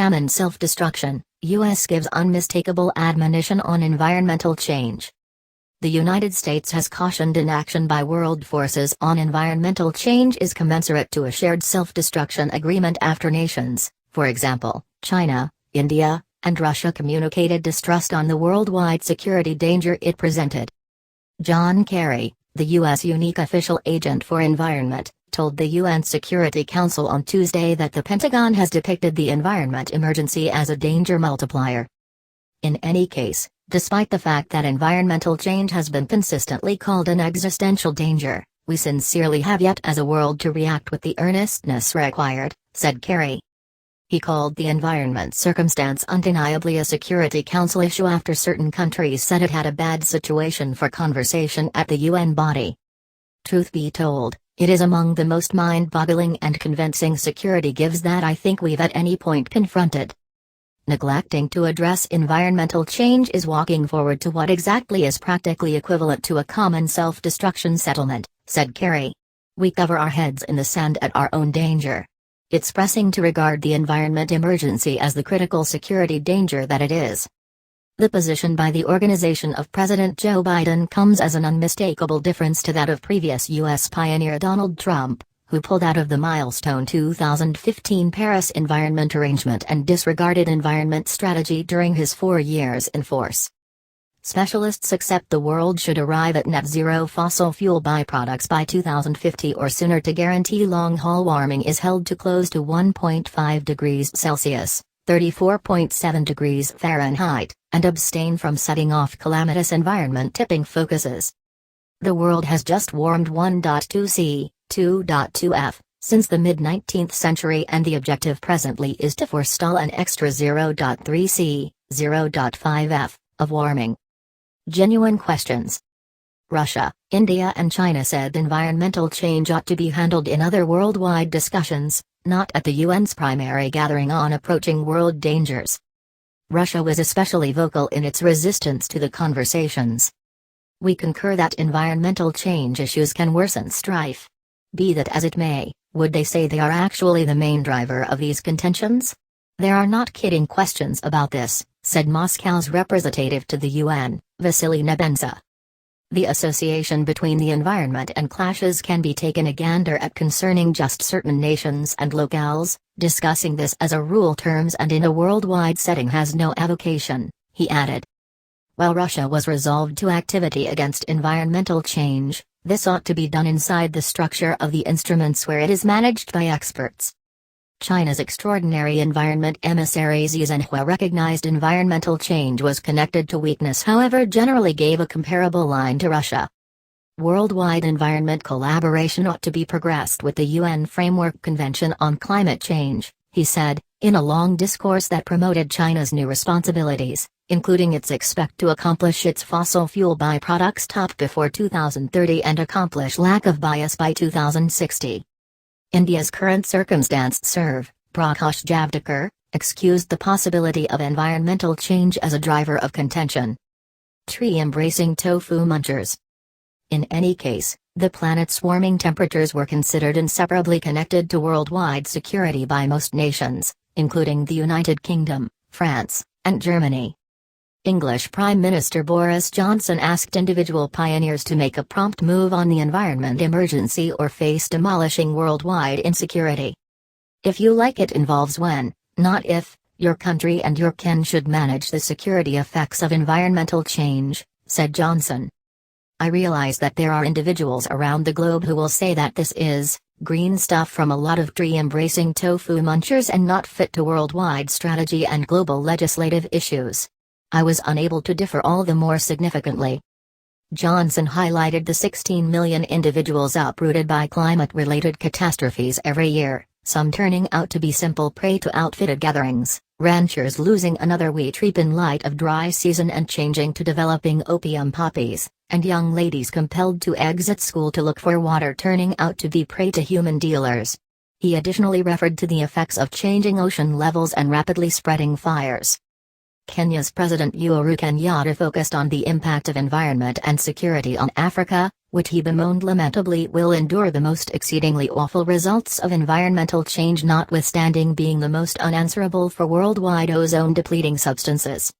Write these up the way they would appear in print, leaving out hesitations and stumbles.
common self-destruction, U.S. gives unmistakable admonition on environmental change. The United States has cautioned inaction by world forces on environmental change is commensurate to a shared self-destruction agreement after nations, for example, China, India, and Russia communicated distrust on the worldwide security danger it presented. John Kerry, the U.S. unique official agent for environment, told the UN Security Council on Tuesday that the Pentagon has depicted the environment emergency as a danger multiplier. In any case, despite the fact that environmental change has been consistently called an existential danger, we sincerely have yet as a world to react with the earnestness required, said Kerry. He called the environment circumstance undeniably a Security Council issue after certain countries said it had a bad situation for conversation at the UN body. Truth be told, it is among the most mind-boggling and convincing security gives that I think we've at any point confronted. Neglecting to address environmental change is walking forward to what exactly is practically equivalent to a common self-destruction settlement, said Kerry. We cover our heads in the sand at our own danger. It's pressing to regard the environment emergency as the critical security danger that it is. The position by the organization of President Joe Biden comes as an unmistakable difference to that of previous U.S. pioneer Donald Trump, who pulled out of the milestone 2015 Paris Environment Arrangement and disregarded environment strategy during his 4 years in force. Specialists accept the world should arrive at net zero fossil fuel byproducts by 2050 or sooner to guarantee long-haul warming is held to close to 1.5 degrees Celsius, 34.7 degrees Fahrenheit, and abstain from setting off calamitous environment tipping focuses. The world has just warmed 1.2 C, 2.2 F, since the mid-19th century and the objective presently is to forestall an extra 0.3 C, 0.5 F, of warming. Genuine questions. Russia, India and China said environmental change ought to be handled in other worldwide discussions, not at the UN's primary gathering on approaching world dangers. Russia was especially vocal in its resistance to the conversations. We concur that environmental change issues can worsen strife. Be that as it may, would they say they are actually the main driver of these contentions? There are not kidding questions about this, said Moscow's representative to the UN, Vasily Nebenza. The association between the environment and clashes can be taken a gander at concerning just certain nations and locales, discussing this as a rule terms and in a worldwide setting has no avocation, he added. While Russia was resolved to activity against environmental change, this ought to be done inside the structure of the instruments where it is managed by experts. China's extraordinary environment emissary Xi Zhenhua recognized environmental change was connected to weakness, however generally gave a comparable line to Russia. Worldwide environment collaboration ought to be progressed with the UN Framework Convention on Climate Change, he said, in a long discourse that promoted China's new responsibilities, including its expect to accomplish its fossil fuel byproducts top before 2030 and accomplish lack of bias by 2060. India's current circumstance serve, Prakash Javadekar, excused the possibility of environmental change as a driver of contention. Tree-embracing tofu munchers. In any case, the planet's warming temperatures were considered inseparably connected to worldwide security by most nations, including the United Kingdom, France, and Germany. English Prime Minister Boris Johnson asked individual pioneers to make a prompt move on the environment emergency or face demolishing worldwide insecurity. If you like it involves when, not if, your country and your kin should manage the security effects of environmental change, said Johnson. I realize that there are individuals around the globe who will say that this is green stuff from a lot of tree-embracing tofu munchers and not fit to worldwide strategy and global legislative issues. I was unable to differ all the more significantly. Johnson highlighted the 16 million individuals uprooted by climate-related catastrophes every year, some turning out to be simple prey to outfitted gatherings, ranchers losing another wheat reap in light of dry season and changing to developing opium poppies, and young ladies compelled to exit school to look for water turning out to be prey to human dealers. He additionally referred to the effects of changing ocean levels and rapidly spreading fires. Kenya's President Uhuru Kenyatta focused on the impact of environment and security on Africa, which he bemoaned lamentably will endure the most exceedingly awful results of environmental change, notwithstanding being the most unanswerable for worldwide ozone-depleting substances.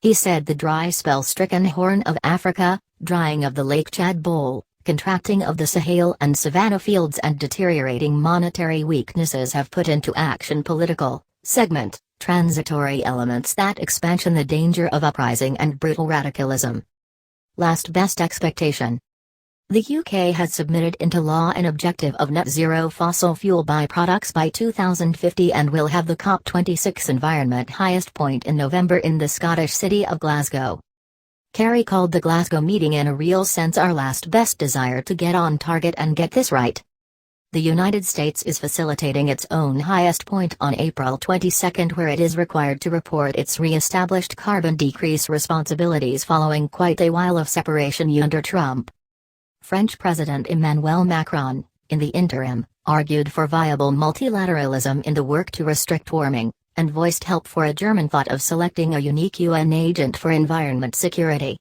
He said the dry spell-stricken Horn of Africa, drying of the Lake Chad Bowl, contracting of the Sahel and savanna fields and deteriorating monetary weaknesses have put into action political, segment, transitory elements that expansion the danger of uprising and brutal radicalism. Last best expectation. The UK has submitted into law an objective of net zero fossil fuel byproducts by 2050 and will have the COP26 environment highest point in November in the Scottish city of Glasgow. Kerry called the Glasgow meeting in a real sense our last best desire to get on target and get this right. The United States is facilitating its own highest point on April 22, where it is required to report its re-established carbon decrease responsibilities following quite a while of separation under Trump. French President Emmanuel Macron, in the interim, argued for viable multilateralism in the work to restrict warming, and voiced help for a German thought of selecting a unique UN agent for environment security.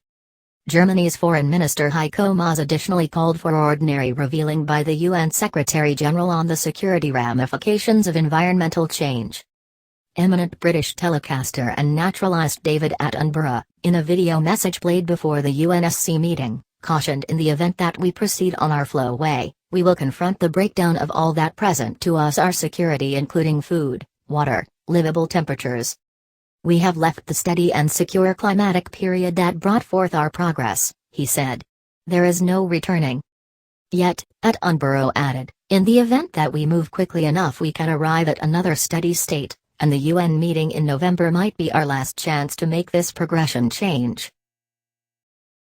Germany's Foreign Minister Heiko Maas additionally called for ordinary revealing by the UN Secretary-General on the security ramifications of environmental change. Eminent British telecaster and naturalist David Attenborough, in a video message played before the UNSC meeting, cautioned in the event that we proceed on our flow way, we will confront the breakdown of all that present to us our security, including food, water, livable temperatures. We have left the steady and secure climatic period that brought forth our progress, he said. There is no returning. Yet, Attenborough added, in the event that we move quickly enough we can arrive at another steady state, and the UN meeting in November might be our last chance to make this progression change.